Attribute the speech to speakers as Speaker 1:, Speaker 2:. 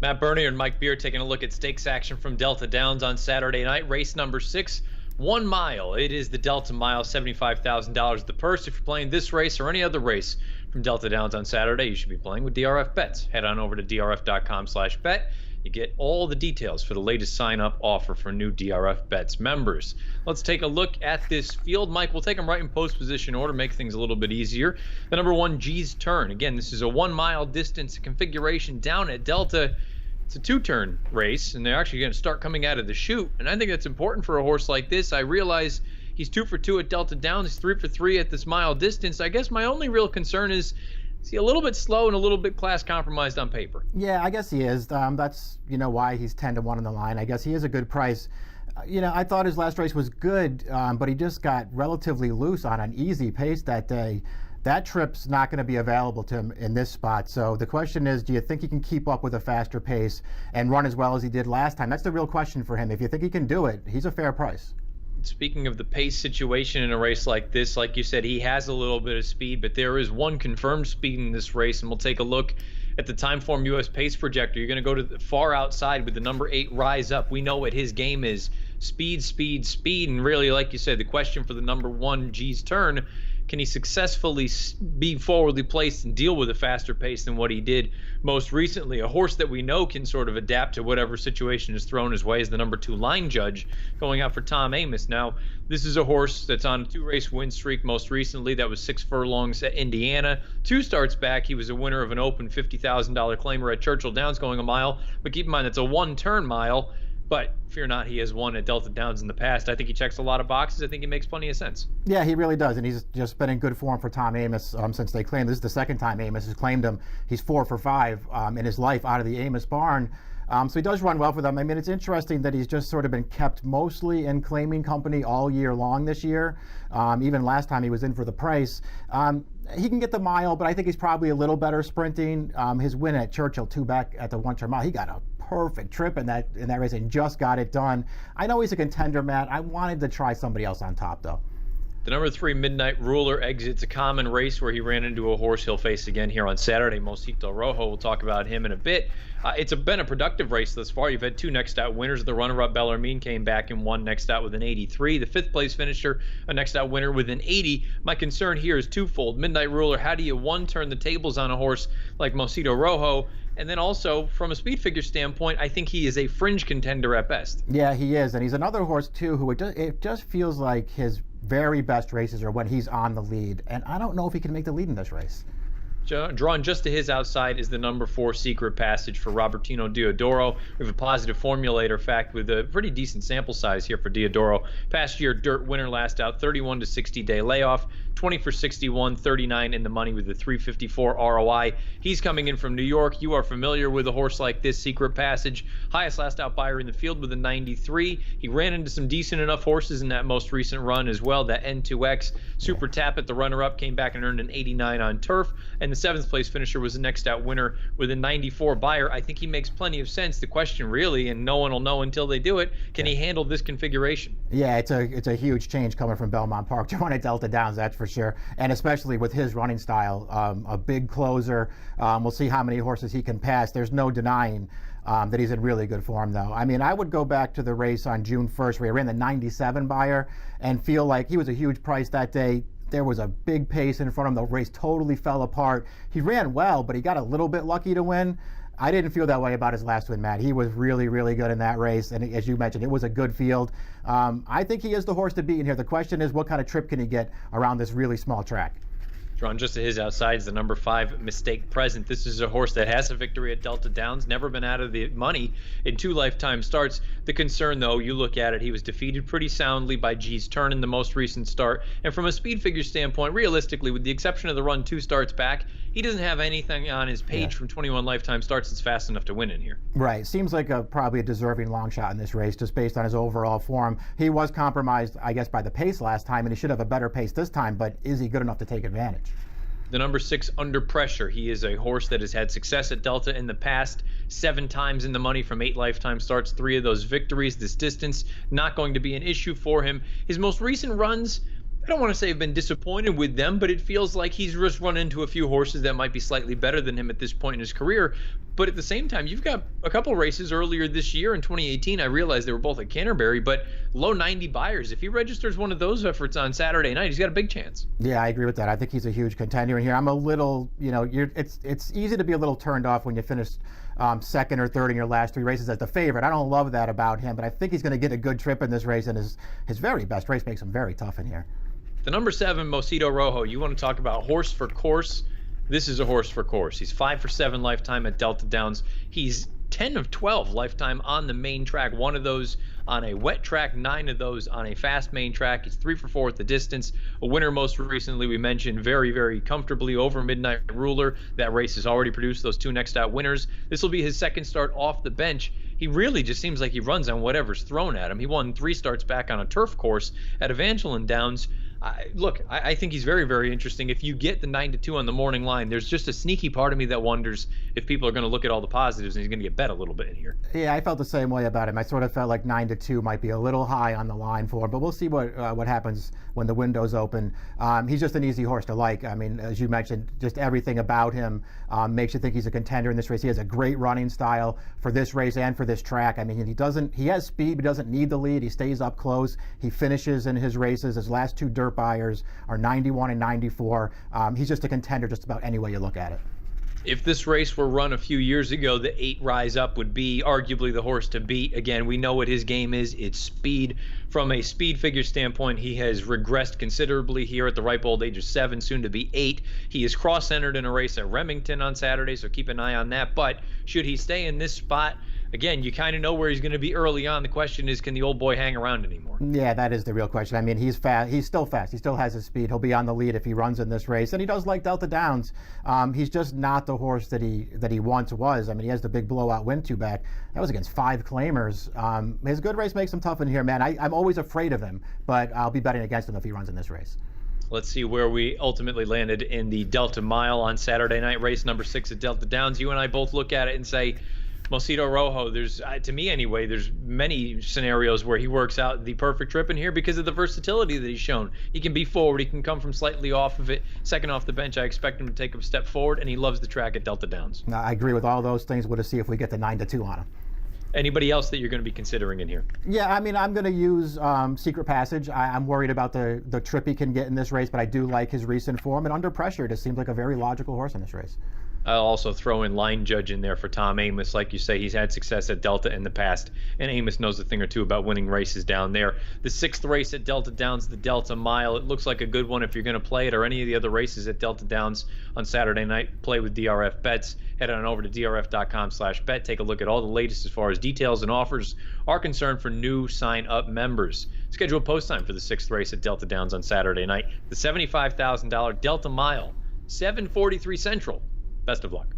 Speaker 1: Matt Bernier and Mike Beer taking a look at stakes action from Delta Downs on Saturday night. Race number 6, 1 mile. It is the Delta Mile, $75,000 the purse. If you're playing this race or any other race from Delta Downs on Saturday, you should be playing with DRF Bets. Head on over to drf.com/bet. You get all the details for the latest sign-up offer for new DRF Bets members. Let's take a look at this field. Mike, we'll take them right in post position order, make things a little bit easier. The number 1, G's Turn. Again, this is a 1 mile distance configuration down at Delta. It's a 2-turn race, and they're actually going to start coming out of the chute. And I think that's important for a horse like this. I realize he's 2 for 2 at Delta Downs. He's 3 for 3 at this mile distance. I guess my only real concern is he a little bit slow and a little bit class compromised on paper?
Speaker 2: Yeah, I guess he is. That's why he's 10-1 on the line. I guess he is a good price. I thought his last race was good, but he just got relatively loose on an easy pace that day. That trip's not going to be available to him in this spot. So the question is, do you think he can keep up with a faster pace and run as well as he did last time? That's the real question for him. If you think he can do it, he's a fair price.
Speaker 1: Speaking of the pace situation in a race like this, like you said, he has a little bit of speed, but there is one confirmed speed in this race, and we'll take a look at the Timeform US pace projector. You're going to go to the far outside with the number 8 Rise Up. We know what his game is: speed, speed, speed, and really, like you said, the question for the number 1 G's Turn, can he successfully be forwardly placed and deal with a faster pace than what he did most recently? A horse that we know can sort of adapt to whatever situation is thrown his way is the number 2 Line Judge, going out for Tom Amoss. Now, this is a horse that's on a 2-race win streak most recently. That was 6 furlongs at Indiana. 2 starts back, he was a winner of an open $50,000 claimer at Churchill Downs going a mile. But keep in mind, that's a 1-turn mile. But fear not, he has won at Delta Downs in the past. I think he checks a lot of boxes. I think he makes plenty of sense.
Speaker 2: Yeah, he really does, and he's just been in good form for Tom Amoss since they claimed. This is the second time Amoss has claimed him. He's 4 for 5 in his life out of the Amoss barn. So he does run well for them. I mean, it's interesting that he's just sort of been kept mostly in claiming company all year long this year. Even last time he was in for the price. He can get the mile, but I think he's probably a little better sprinting. His win at Churchill, 2 back at the 1-turn mile, he got a perfect trip in that race and just got it done. I know he's a contender, Matt. I wanted to try somebody else on top, though.
Speaker 1: The number 3 Midnight Ruler exits a common race where he ran into a horse he'll face again here on Saturday, Mosquito Rojo. We'll talk about him in a bit. It's been a productive race thus far. You've had 2 next out winners. The runner-up Bellarmine came back and won next out with an 83. The 5th place finisher, a next out winner with an 80. My concern here is twofold. Midnight Ruler, how do you, one, turn the tables on a horse like Mosquito Rojo? And then also, from a speed figure standpoint, I think he is a fringe contender at best.
Speaker 2: Yeah, he is. And he's another horse, too, who it just feels like his very best races are when he's on the lead. And I don't know if he can make the lead in this race.
Speaker 1: Drawn just to his outside is the number 4 Secret Passage for Robertino Diodoro. We have a positive formulator fact with a pretty decent sample size here for Diodoro. Past year dirt winner, last out 31 to 60 day layoff, 20 for 61, 39 in the money with a 354 ROI. He's coming in from New York. You are familiar with a horse like this, Secret Passage. Highest last out buyer in the field with a 93. He ran into some decent enough horses in that most recent run as well. That N2X Super Tap at the runner-up came back and earned an 89 on turf. And the 7th place finisher was the next out winner with a 94 buyer. I think he makes plenty of sense. The question really, and no one will know until they do it, can he handle this configuration?
Speaker 2: Yeah, it's a huge change coming from Belmont Park to run at Delta Downs, that's for sure. And especially with his running style, a big closer. We'll see how many horses he can pass. There's no denying that he's in really good form, though. I mean, I would go back to the race on June 1st where he ran the 97 buyer and feel like he was a huge price that day. There was a big pace in front of him. The race totally fell apart. He ran well, but he got a little bit lucky to win. I didn't feel that way about his last win, Matt. He was really, really good in that race. And as you mentioned, it was a good field. I think he is the horse to beat in here. The question is, what kind of trip can he get around this really small track?
Speaker 1: Drawn just to his outside is the number 5 Mistake Present. This is a horse that has a victory at Delta Downs, never been out of the money in 2 lifetime starts. The concern, though, you look at it, he was defeated pretty soundly by G's Turn in the most recent start. And from a speed figure standpoint, realistically, with the exception of the run 2 starts back, he doesn't have anything on his page from 21 lifetime starts that's fast enough to win in here.
Speaker 2: Right. Seems like probably a deserving long shot in this race just based on his overall form. He was compromised, I guess, by the pace last time, and he should have a better pace this time, but is he good enough to take advantage?
Speaker 1: The number 6, Under Pressure. He is a horse that has had success at Delta in the past, 7 times in the money from 8 lifetime starts, 3 of those victories. This distance not going to be an issue for him. His most recent runs, I don't want to say I've been disappointed with them, but it feels like he's just run into a few horses that might be slightly better than him at this point in his career. But at the same time, you've got a couple races earlier this year in 2018. I realized they were both at Canterbury, but low 90 buyers. If he registers one of those efforts on Saturday night, he's got a big chance.
Speaker 2: Yeah, I agree with that. I think he's a huge contender in here. I'm a little, it's easy to be a little turned off when you finish second or third in your last three races as the favorite. I don't love that about him, but I think he's going to get a good trip in this race, and his very best race makes him very tough in here.
Speaker 1: The number 7, Mosito Rojo. You want to talk about horse for course? This is a horse for course. He's 5 for 7 lifetime at Delta Downs. He's 10 of 12 lifetime on the main track. 1 of those on a wet track, 9 of those on a fast main track. He's 3 for 4 at the distance. A winner most recently, we mentioned very, very comfortably over Midnight Ruler. That race has already produced those 2 next out winners. This will be his second start off the bench. He really just seems like he runs on whatever's thrown at him. He won 3 starts back on a turf course at Evangeline Downs. I think he's very, very interesting. If you get the 9-2 on the morning line, there's just a sneaky part of me that wonders if people are going to look at all the positives and he's going to get bet a little bit in here.
Speaker 2: Yeah, I felt the same way about him. I sort of felt like 9-2 might be a little high on the line for him, but we'll see what happens when the window's open. He's just an easy horse to like. I mean, as you mentioned, just everything about him makes you think he's a contender in this race. He has a great running style for this race and for this track. I mean, he has speed, but doesn't need the lead. He stays up close. He finishes in his races. His last 2 dirt buyers are 91 and 94. He's just a contender just about any way you look at it.
Speaker 1: If this race were run a few years ago, the 8 Rise Up would be arguably the horse to beat. Again, we know what his game is. It's speed. From a speed figure standpoint, he has regressed considerably here at the ripe old age of 7, soon to be 8. He is cross-centered in a race at Remington on Saturday, so keep an eye on that. But should he stay in this spot, again, you kind of know where he's going to be early on. The question is, can the old boy hang around anymore?
Speaker 2: Yeah, that is the real question. I mean, he's fast. He's still fast. He still has his speed. He'll be on the lead if he runs in this race, and he does like Delta Downs. He's just not the horse that he once was. I mean, he has the big blowout win 2 back. That was against 5 claimers. His good race makes him tough in here, man. I'm always afraid of him, but I'll be betting against him if he runs in this race.
Speaker 1: Let's see where we ultimately landed in the Delta Mile on Saturday night, race number 6 at Delta Downs. You and I both look at it and say, Mosito Rojo, there's, to me anyway, there's many scenarios where he works out the perfect trip in here because of the versatility that he's shown. He can be forward, he can come from slightly off of it. Second off the bench, I expect him to take a step forward, and he loves the track at Delta Downs.
Speaker 2: I agree with all those things. We'll just see if we get the 9-2 on him.
Speaker 1: Anybody else that you're going to be considering in here?
Speaker 2: Yeah, I mean, I'm going to use Secret Passage. I'm worried about the trip he can get in this race, but I do like his recent form, and under pressure, it just seems like a very logical horse in this race.
Speaker 1: I'll also throw in Line Judge in there for Tom Amos. Like you say, he's had success at Delta in the past, and Amos knows a thing or two about winning races down there. The 6th race at Delta Downs, the Delta Mile. It looks like a good one if you're going to play it, or any of the other races at Delta Downs on Saturday night. Play with DRF Bets. Head on over to drf.com/bet. Take a look at all the latest as far as details and offers are concerned for new sign-up members. Schedule post time for the 6th race at Delta Downs on Saturday night. The $75,000 Delta Mile, 7:43 Central. Best of luck.